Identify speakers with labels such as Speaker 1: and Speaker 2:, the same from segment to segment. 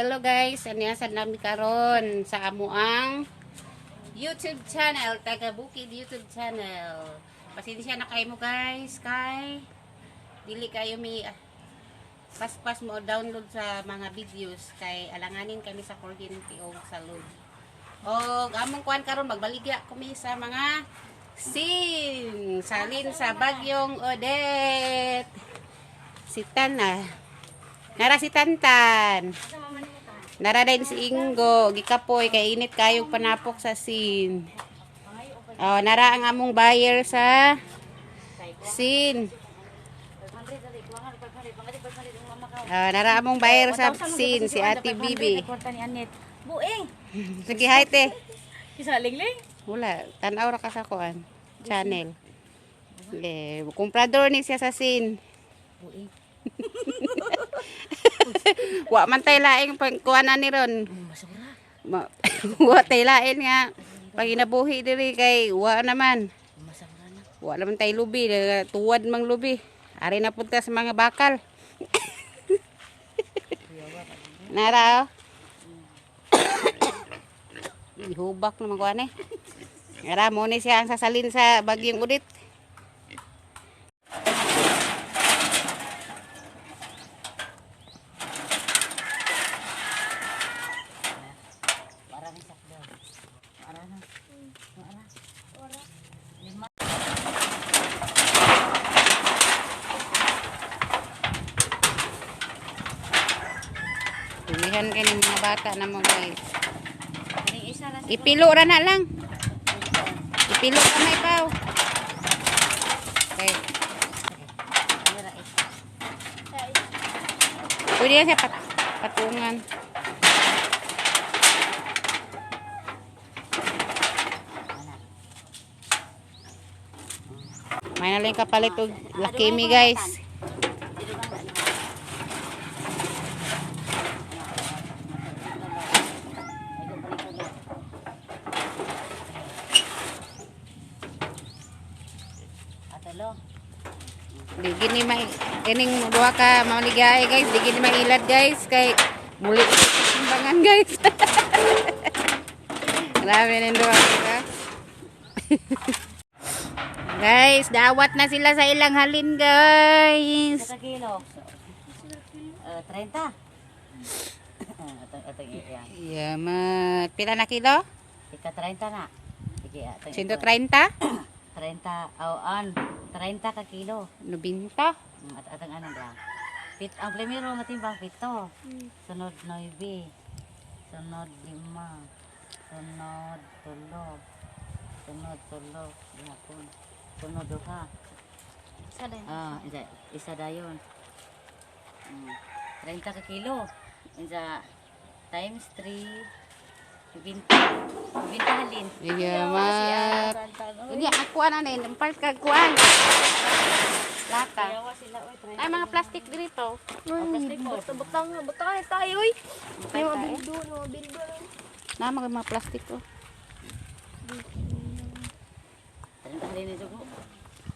Speaker 1: Hello guys, aniyasan nami karon sa amuang YouTube channel, taga Bukid YouTube channel. Pasensya na kayo mo guys, kay dili kayo mi pas mo download sa mga videos kay alanganin kami sa kuryente o sa load. O among kuan karon magbaligya kami sa mga scene salin sa bagyong Odette. Si Tana. Nara si Tantan. Nara din si Ingo, gikapoy kay init kayong panapok sa scene. Oh, nara ang among buyer sa scene. Nara among buyer sa scene si Ate Bibi.
Speaker 2: Buing.
Speaker 1: Sige, hi te.
Speaker 2: Isa lingling.
Speaker 1: Wala, tanaw ra ka sa kuan channel. Comprador ni siya sa scene.
Speaker 2: Buing.
Speaker 1: Wa man tay laing kuanan ni ron.
Speaker 2: Masura.
Speaker 1: Wa tay lain nga pag inabuhi diri kay wa naman.
Speaker 2: Masura na.
Speaker 1: Wa naman tay lubi, tuwad mang lubi. Ari na punta sa mga bakal. Nara. Ihubak naman kuan eh. Nara mo ni siya ang sasalin sa bagyong Odette. Pilihan kayo ng mga bata na mo guys. Ipilo ra na lang. Ipilo ka na ipaw. Okay. Pwede yan siya patungan. May na lang kapalit og lakimi guys. Di gini may kining duha ka maligay guys, di gini mailad guys kay muli timbangan guys. Grabe ning duha ka. Guys, dawat na sila sa ilang halin guys.
Speaker 2: Sa kilo. 30.
Speaker 1: Yamat. Pila na kilo?
Speaker 2: Ika 30 na. Sige,
Speaker 1: 130?
Speaker 2: 30 awan. 30 ka kilo.
Speaker 1: 90?
Speaker 2: At atang ano ba? Ang primero nga timbang 7. Sunod 9. Sunod 5. Sunod 3. Sunod 3. Yapon. Sunod 2. Isa din. Isa dayon. 30 ka kilo. Isa times 3. 20 halin.
Speaker 1: Yamat. Hindi, akuan na rin. Part kagkuan. Lata. Ay, mga plastic dito.
Speaker 2: Butang tayo oy.
Speaker 1: May mga bildo. Na, mga plastic ko.
Speaker 2: 30 halin ito ko.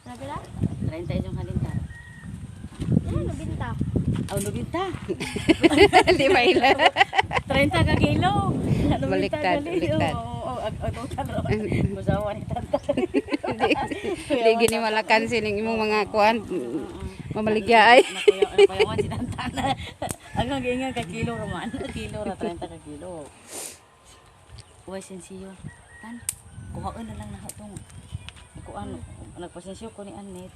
Speaker 3: Sabi lang?
Speaker 2: 30 itong halin ka.
Speaker 3: Nabinta.
Speaker 2: Oh, nubinta.
Speaker 1: Hindi ba ila?
Speaker 2: 30 ka kilo.
Speaker 1: Baliktad.
Speaker 2: Masawa ni tanta.
Speaker 1: Hindi gini malakan sining imong mga kuan. Mamaligya ay.
Speaker 2: Napayawan si tanta. Ang ganyan ka kilo raman. Kilo ra 30 ka kilo. Uy, sensiyo. Tan, kuhaan na lang na itong. Kuhaan. Nagpasensyo ko ni Anet.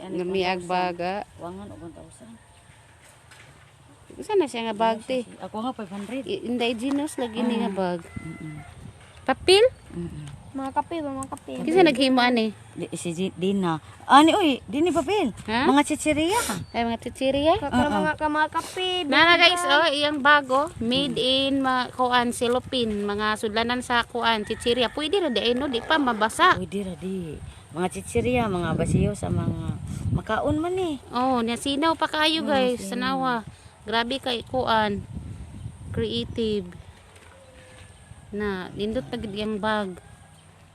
Speaker 1: Namiag baga.
Speaker 2: Wangan o 1,000.
Speaker 1: Sana siya nga bag te.
Speaker 2: Ako nga 500.
Speaker 1: Indigenous lagi ni nga bag. Papel?
Speaker 3: Mga kape ba? Mga kape.
Speaker 1: Kasi naghimo ani.
Speaker 2: Si Dina. Ani oy, Dini papel.
Speaker 1: Ha?
Speaker 2: Mga chichiriya.
Speaker 1: Ay mga chichirya.
Speaker 3: Mga kape.
Speaker 1: Nana guys, oh, iyang bago, made in kuan cellophane, mga sudlanan sa kuan chichirya. Pwede ra di ay no, di pa mabasa.
Speaker 2: Pwede ra di. Mga chichiriya, mga basiyo sa mga makaon man eh.
Speaker 1: Oh, nasinaw pa kayo guys, sanawa. Grabe kay kuan. Creative. Na, nindot na gid iyang bag.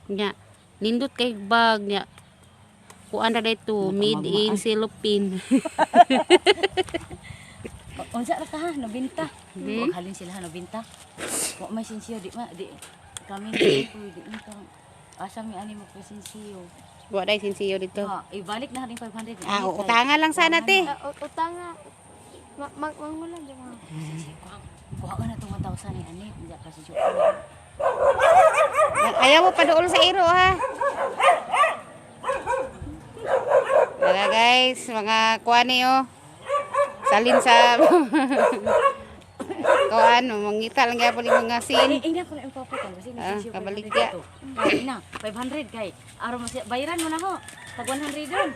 Speaker 1: Nya, nindot kay bag nya. Kuan ra dito, made in cellophane.
Speaker 2: Unsa ra ka ha, nabinta.
Speaker 1: Hmm?
Speaker 2: Huwag halin sila ha, nabinta. Wa may sinsiyo, di ma, di. Kami ni di nito. Asa mi ani mo po sinsiyo.
Speaker 1: Wa day sinsiyo dito.
Speaker 2: Ha, ibalik na rin 500.
Speaker 1: Ah, utangan lang sana te.
Speaker 3: Utang nga. Mangulan di mga.
Speaker 2: Kuha ka na itong 1,000 ni ani. Hindi ka sinsiyo.
Speaker 1: Ayaw mo pa doon sa iro ha. Tara guys, mga kuani oh. Salin sa kuan, mangita lang gyapon yung mga sin.
Speaker 2: Ina ko na ipaputang kasi may sinsiyo.
Speaker 1: kabaligya.
Speaker 2: Na, 500 kay. Araw mo bayaran mo na ho. Tag 100 doon.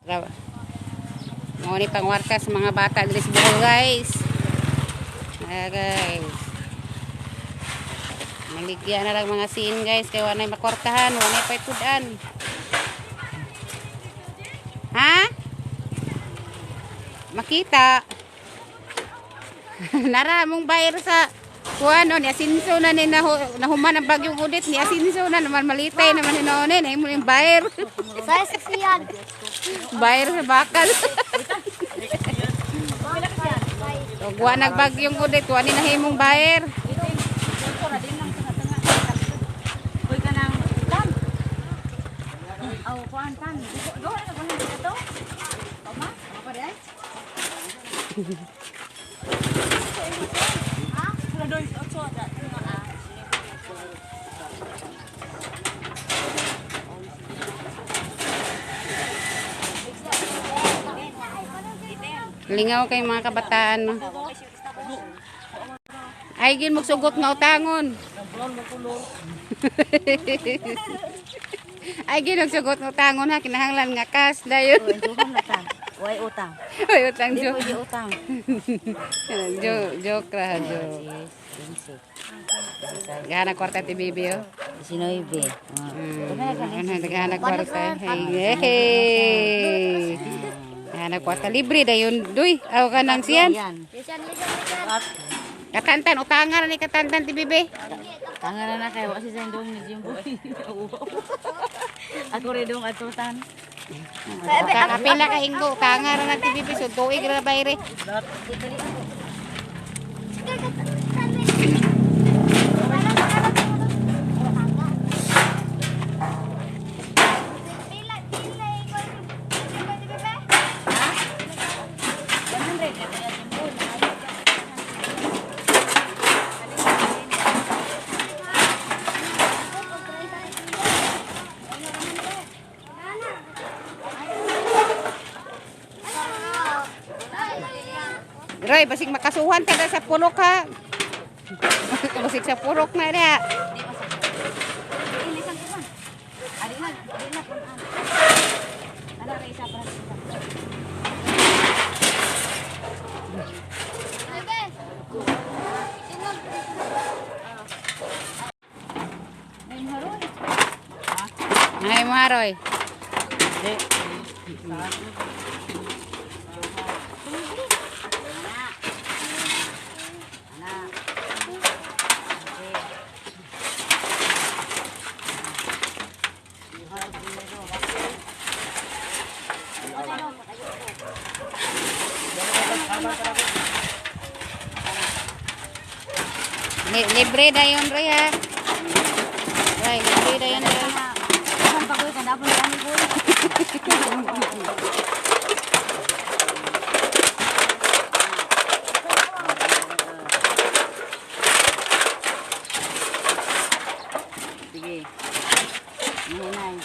Speaker 1: Tara. Mo ni pangwarka sa mga bata diri sa Bohol guys. Guys. Maligya na lang mga sin guys kay wanay makortahan, wanay paitudan. Ha? Makita. Nara mong bayar sa kuano ni Asinso na ni nahuman ang bagyong udit ni Asinso na naman malitay naman ni noon ni mo yung bayar.
Speaker 3: Saya saksiyan.
Speaker 1: Bayar sa bakal. So, guwa nagbagyong udit, wa ni nahimong bayar.
Speaker 2: Uy ka nang tan. Aw, kuan tan. Do na ko dito. Tama? Apa dai? Ha? Kula doy otso ada.
Speaker 1: Lingaw kay mga kabataan no. Ay gin magsugot nga utangon. Ay gin magsugot nga utangon ha kinahanglan nga cash dayon.
Speaker 2: Uy, duham na tan. Way utang.
Speaker 1: Oy utang
Speaker 2: Di
Speaker 1: joke.
Speaker 2: pwede utang.
Speaker 1: Joke ra joke. Gana kwarta ti bibi oh.
Speaker 2: Sinoybe.
Speaker 1: Naghahanap kwarta. Hey. Naghahanap kwarta libre dayon duy. Aw kanang siyan.
Speaker 2: Yan.
Speaker 3: Lisan.
Speaker 1: Katantan utangan ni katantan ti bibi.
Speaker 2: Tangan na kay wa si Sendong ni Jimbo. Ako rin dong atutan.
Speaker 1: Kapila ka inggo utangan na ti bibi so tuig ra bayre. Roy, basig makasuhan ka na sa purok ha. Basig sa purok na niya. Ay, mga Roy. Libre na yun, Roy ha. Roy, libre na yun, Roy.
Speaker 2: Saan pa ko kada po ni ko. Sige. Nanay.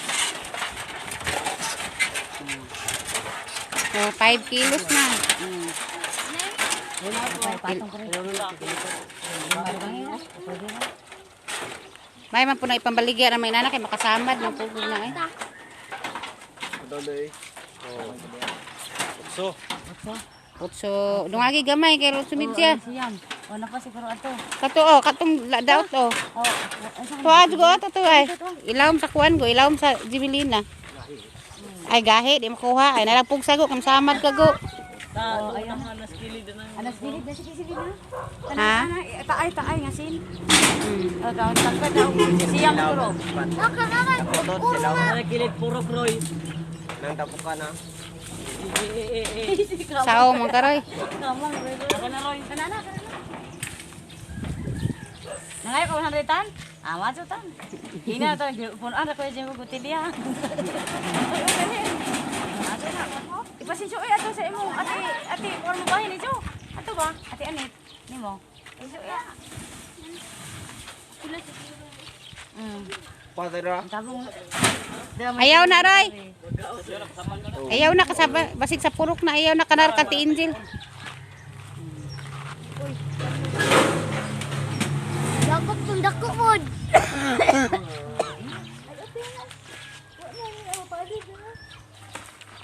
Speaker 1: So, 5 kilos na. May man po na ipambaligya na may nana kay makasamad ng pugod na eh. Utso, dungagi gamay kay sumid siya.
Speaker 2: Siyam. O na pa siguro ato.
Speaker 1: Kato oh, katong ladaot oh. Tuad go ato to ay. Ilawom sa kuan go, ilawom sa Jibilina. Ay gahi di makuha ay nalapog sago kam samad ka go.
Speaker 2: Oh, ayun. Anas gilid na sige na.
Speaker 1: Ha?
Speaker 2: Taay nga sin. Kaon tangka daw. Siyam siguro.
Speaker 3: Nakakakan.
Speaker 4: Kilid puro kroy. Nang tapukan na.
Speaker 1: Sao man karoy.
Speaker 2: Kamang, ako na Roy. Kanana. Nangay ko 100 tan? Amat so tan. Hina to punuan ra ko jeng ko gutilya. Ato na. Ipasensyo ato sa imo ati or mo bahin ni Jo. Ato ba? Ati anit nimo. Pasensyo ya.
Speaker 4: Padra.
Speaker 2: Tabong.
Speaker 1: Ayaw na Roy. Ayaw na kasaba basig sa purok na ayaw na kanar ka ti Angel.
Speaker 3: Dakot kung dako mo.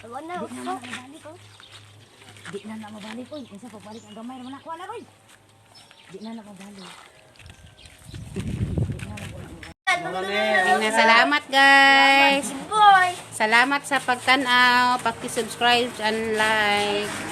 Speaker 3: Wala na.
Speaker 2: Di na mabalik oy. Kinsa pabalik ang gamay naman ako na Roy. Di na mabalik.
Speaker 1: Salamat guys.
Speaker 3: Boy.
Speaker 1: Salamat sa pagtanaw, paki-subscribe and like.